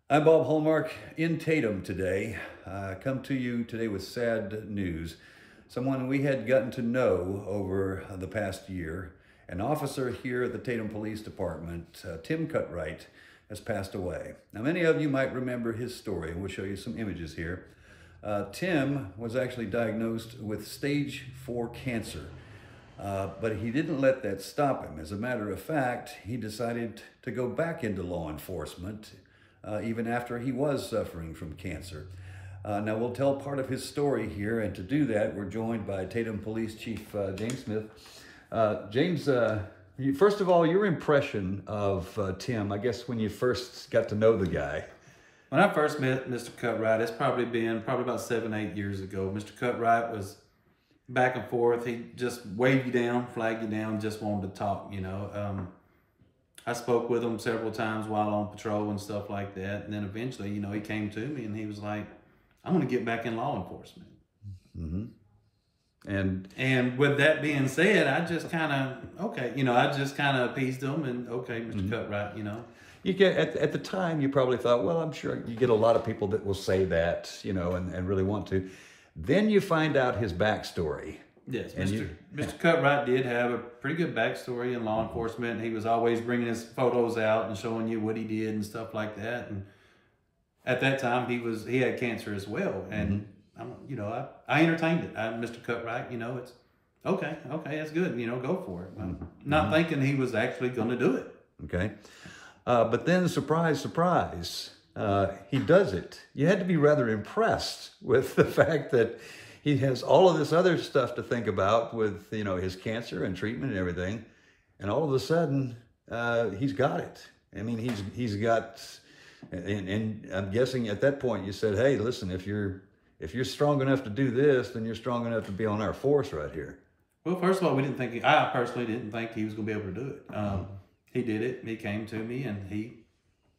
I'm Bob Hallmark in Tatum today. Come to you today with sad news. Someone we had gotten to know over the past year, an officer here at the Tatum Police Department, Tim Cutright, has passed away. Now, many of you might remember his story, and we'll show you some images here. Tim was actually diagnosed with stage 4 cancer, but he didn't let that stop him. As a matter of fact, he decided to go back into law enforcement even after he was suffering from cancer. Now we'll tell part of his story here, and to do that, we're joined by Tatum Police Chief James Smith. James, first of all, your impression of Tim, I guess when you first got to know the guy. When I first met Mr. Cutright, it's probably about 7, 8 years ago. Mr. Cutright was back and forth. He just waved you down, flagged you down, just wanted to talk, you know. I spoke with him several times while on patrol and stuff like that. And then eventually, you know, he came to me and he was like, I'm going to get back in law enforcement. Mm-hmm. And with that being said, I just kind of, okay, you know, I just kind of appeased him and, okay, Mr. Mm-hmm. Cutright, you know. You get at the time, you probably thought, well, I'm sure you get a lot of people that will say that, you know, and really want to. Then you find out his backstory. Yes, Mr. Cutright did have a pretty good backstory in law enforcement. He was always bringing his photos out and showing you what he did and stuff like that. And at that time, he had cancer as well. And you know, I entertained it. Mr. Cutright, you know, it's okay, that's good. You know, go for it. Not thinking he was actually going to do it. Okay, but then surprise, surprise, he does it. You had to be rather impressed with the fact that he has all of this other stuff to think about with, you know, his cancer and treatment and everything. And all of a sudden, he's got it. I mean, he's got, and I'm guessing at that point you said, hey, listen, if you're strong enough to do this, then you're strong enough to be on our force right here. Well, first of all, I personally didn't think he was going to be able to do it. He did it. He came to me and he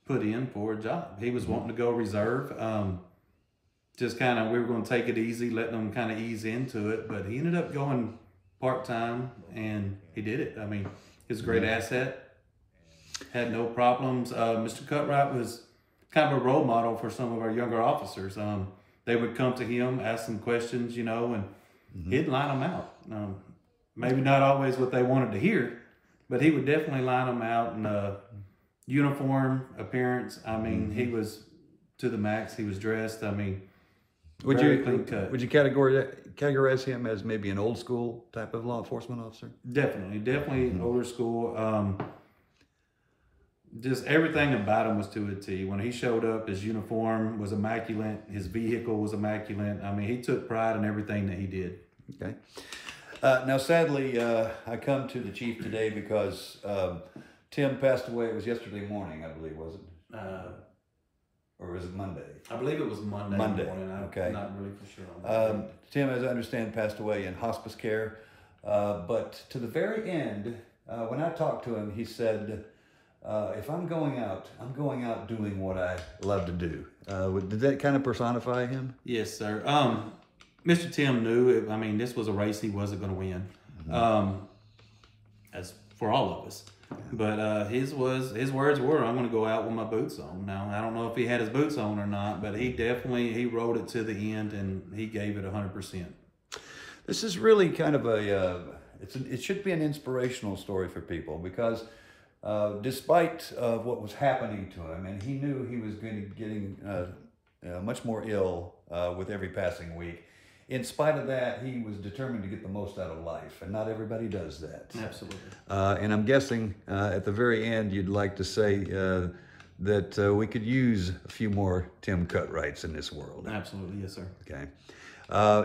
put in for a job. He was wanting to go reserve. Just kind of, we were going to take it easy, letting him kind of ease into it. But he ended up going part-time, and he did it. I mean, he's a great asset, had no problems. Mr. Cutright was kind of a role model for some of our younger officers. They would come to him, ask some questions, you know, and he'd line them out. Maybe not always what they wanted to hear, but he would definitely line them out in uniform, appearance. I mean, he was to the max. He was dressed. I mean, Would very clean cut. you categorize him as maybe an old school type of law enforcement officer? Definitely older school. Just everything about him was to a T. When he showed up, his uniform was immaculate. His vehicle was immaculate. I mean, he took pride in everything that he did. Okay. Now, sadly, I come to the chief today because Tim passed away. It was yesterday morning, I believe, was it? Or was it Monday? I believe it was Monday morning. Okay. I'm not really for sure on that. Tim, as I understand, passed away in hospice care. But to the very end, when I talked to him, he said, if I'm going out doing what I love to do. Did that kind of personify him? Yes, sir. Mr. Tim knew, I mean, this was a race he wasn't going to win, as for all of us. But his words were, I'm going to go out with my boots on. Now, I don't know if he had his boots on or not, but he rode it to the end, and he gave it 100%. This is really kind of it should be an inspirational story for people, because despite what was happening to him, and he knew he was getting much more ill with every passing week, in spite of that, he was determined to get the most out of life, and not everybody does that. Absolutely. And I'm guessing at the very end, you'd like to say that we could use a few more Tim Cutrights in this world. Absolutely, yes, sir. Okay.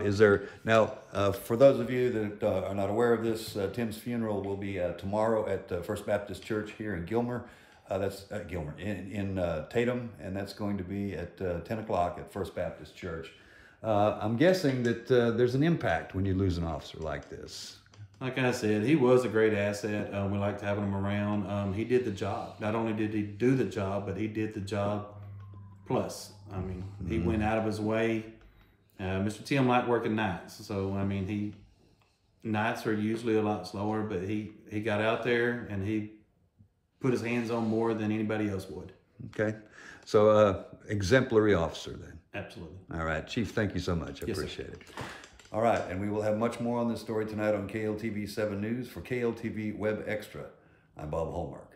Is there now, for those of you that are not aware of this, Tim's funeral will be tomorrow at First Baptist Church here in Gilmer. That's Gilmer in Tatum, and that's going to be at 10 o'clock at First Baptist Church. I'm guessing that there's an impact when you lose an officer like this. Like I said, he was a great asset. We liked having him around. He did the job. Not only did he do the job, but he did the job plus. I mean, he went out of his way. Mr. Tim liked working nights. So, I mean, nights are usually a lot slower, but he got out there and he put his hands on more than anybody else would. Okay. So exemplary officer then. Absolutely. All right, Chief, thank you so much. I Yes, sir. appreciate it. All right, and we will have much more on this story tonight on KLTV 7 News. For KLTV Web Extra, I'm Bob Hallmark.